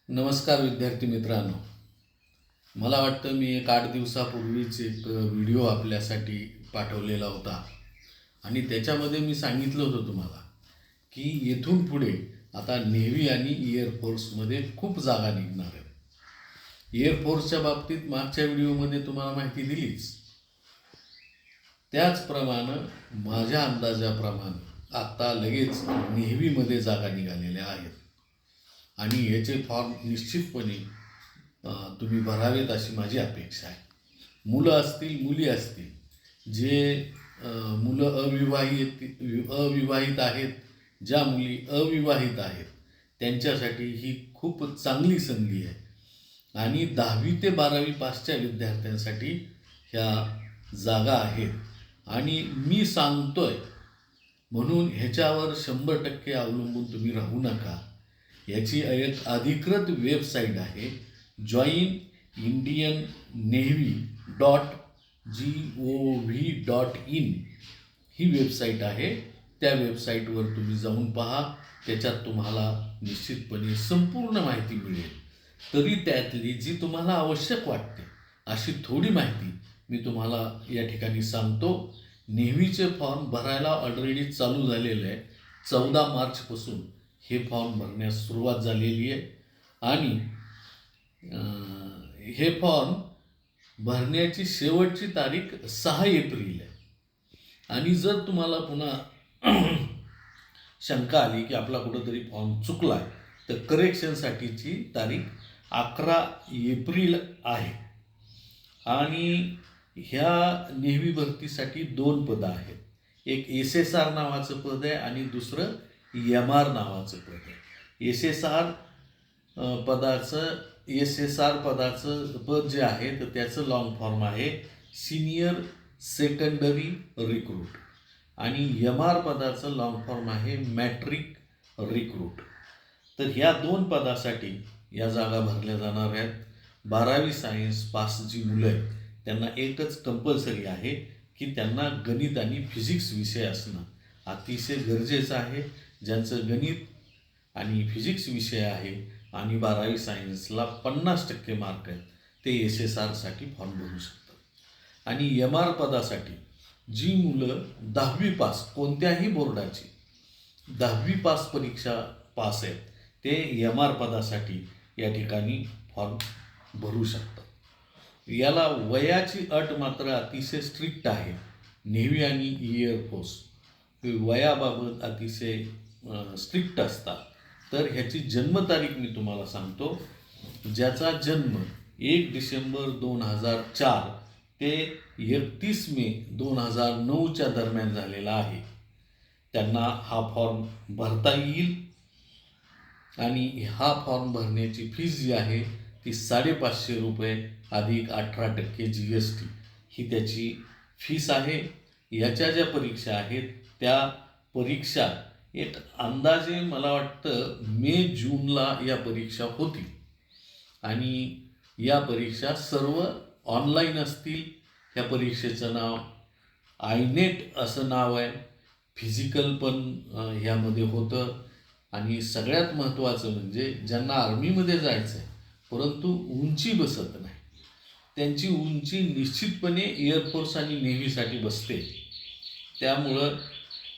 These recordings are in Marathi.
नमस्कार विद्यार्थी मित्रांनो. मला वाटतं मी एक 8 दिवसापूर्वीच एक व्हिडिओ आपल्यासाठी पाठवलेला होता आणि त्याच्यामध्ये मी सांगितलं होतं तुम्हाला की येथून पुढे आता नेव्ही आणि एअरफोर्समध्ये खूप जागा निघणार आहेत. एअरफोर्सच्या बाबतीत मागच्या व्हिडिओमध्ये तुम्हाला माहिती दिलीच. त्याचप्रमाणे माझ्या अंदाजाप्रमाणे आता लगेच नेव्हीमध्ये जागा निघालेल्या आहेत आणि याचे फॉर्म निश्चितपणे तुम्ही भरावेत अशी माझी अपेक्षा आहे. मुलं असतील, मुली असतील, जे मुलं अविवाहित आहेत, ज्या मुली अविवाहित आहेत, त्यांच्यासाठी ही खूप चांगली संधी आहे आणि 10वी ते 12वी पासच्या विद्यार्थ्यांसाठी ह्या जागा आहेत आणि मी सांगतोय म्हणून ह्याच्यावर 100% अवलंबून तुम्ही राहू नका. याची एक अधिकृत वेबसाईट आहे joinindiannavy.gov.in ही वेबसाईट आहे. त्या वेबसाईटवर तुम्ही जाऊन पहा. त्याच्यात तुम्हाला निश्चितपणे संपूर्ण माहिती मिळेल. तरी त्यातली जी तुम्हाला आवश्यक वाटते अशी थोडी माहिती मी तुम्हाला या ठिकाणी सांगतो. नेव्हीचे फॉर्म भरायला ऑलरेडी चालू झालेलं आहे. 14 मार्चपासून हे फॉर्म भरण्यास सुरुवात झालेली आहे आणि हे फॉर्म भरण्याची शेवटची तारीख 6 एप्रिल आहे. आणि जर तुम्हाला पुन्हा शंका आली की आपला कुठंतरी फॉर्म चुकला आहे तर करेक्शनसाठीची तारीख 11 एप्रिल आहे. आणि ह्या नेव्ही भरतीसाठी 2 पदं आहेत. एक SSR नावाचं पद आहे आणि दुसरं MR नावाचं पद आहे. SSR पदाचं पद जे आहे तर त्याचं लॉंग फॉर्म आहे सिनियर सेकंडरी रिक्रूट आणि MR पदाचं लॉंग फॉर्म आहे मॅट्रिक रिक्रूट. तर ह्या 2 पदासाठी या जागा भरल्या जाणार आहेत. 12वी सायन्स पास जी मुलं आहेत त्यांना एकच कंपल्सरी आहे की त्यांना गणित आणि फिजिक्स विषय असणं अतिशय गरजेचं आहे. ज्यांचं गणित आणि फिजिक्स विषय आहे आणि 12वी सायन्सला 50% मार्क आहेत ते SSRसाठी फॉर्म भरू शकतात. आणि MR पदासाठी जी मुलं 10वी पास कोणत्याही बोर्डाची 10वी पास परीक्षा पास आहेत ते MR पदासाठी या ठिकाणी फॉर्म भरू शकतात. याला वयाची अट मात्र अतिशय स्ट्रिक्ट आहे. नेव्ही आणि एअरफोर्स वयाबाबत अतिशय स्ट्रिक्ट असतात. तर ह्याची जन्मतारीख मी तुम्हाला सांगतो. ज्याचा जन्म 1 डिसेंबर 2004 ते 31 मे 2009च्या दरम्यान झालेला आहे त्यांना हा फॉर्म भरता येईल. आणि हा फॉर्म भरण्याची फीस जी आहे ती 550 रुपये अधिक 18% GST ही त्याची फीस आहे. याच्या ज्या परीक्षा आहेत त्या परीक्षा एक अंदाजे मला वाटतं मे-जूनला या परीक्षा होतील आणि या परीक्षा सर्व ऑनलाईन असतील. ह्या परीक्षेचं नाव आयनेट असं नाव आहे. फिजिकल पण ह्यामध्ये होतं आणि सगळ्यात महत्त्वाचं म्हणजे ज्यांना आर्मीमध्ये जायचं आहे परंतु उंची बसत नाही त्यांची उंची निश्चितपणे एअरफोर्स आणि नेव्हीसाठी बसते. त्यामुळं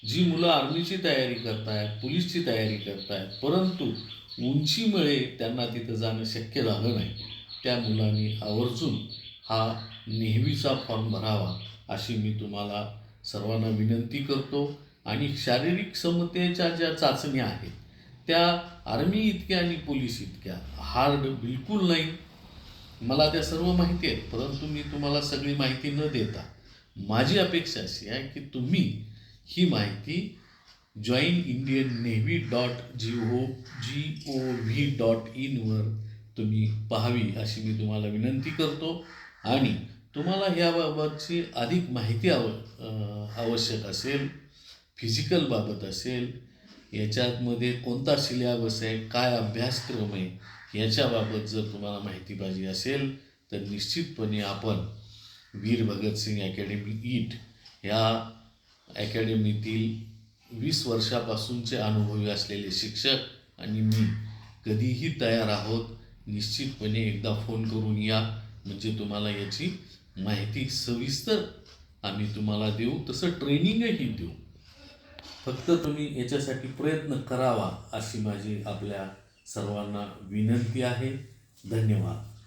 जी मुलं आर्मीची तयारी करत आहेत, पोलीसची तयारी करत आहेत परंतु उंचीमुळे त्यांना तिथं जाणं शक्य झालं नाही त्या मुलांनी आवर्जून हा नेव्हीचा फॉर्म भरावा अशी मी तुम्हाला सर्वांना विनंती करतो. आणि शारीरिक क्षमतेच्या ज्या चाचण्या आहेत त्या आर्मी इतक्या आणि पोलीस इतक्या हार्ड बिलकुल नाही. मला त्या सर्व माहिती आहेत परंतु मी तुम्हाला सगळी माहिती न देता माझी अपेक्षा अशी आहे की तुम्ही ही माहिती joinindiannavy.gov.in वर तुम्ही पाहावी अशी मी तुम्हाला विनंती करतो. आणि तुम्हाला ह्याबाबतची अधिक माहिती आवश्यक असेल, फिजिकलबाबत असेल, याच्यामध्ये कोणता सिलेबस आहे, काय अभ्यासक्रम आहे, याच्याबाबत जर तुम्हाला माहिती पाहिजे असेल तर निश्चितपणे आपण वीर भगतसिंग अकॅडमी ईट ह्या अकॅडमीतील 20 वर्षापासूनचे अनुभवी असलेले शिक्षक आणि मी कधीही तयार आहोत. निश्चितपणे एकदा फोन करून या, म्हणजे तुम्हाला याची माहिती सविस्तर आम्ही तुम्हाला देऊ, तसं ट्रेनिंगही देऊ. फक्त तुम्ही याच्यासाठी प्रयत्न करावा अशी माझी आपल्या सर्वांना विनंती आहे. धन्यवाद.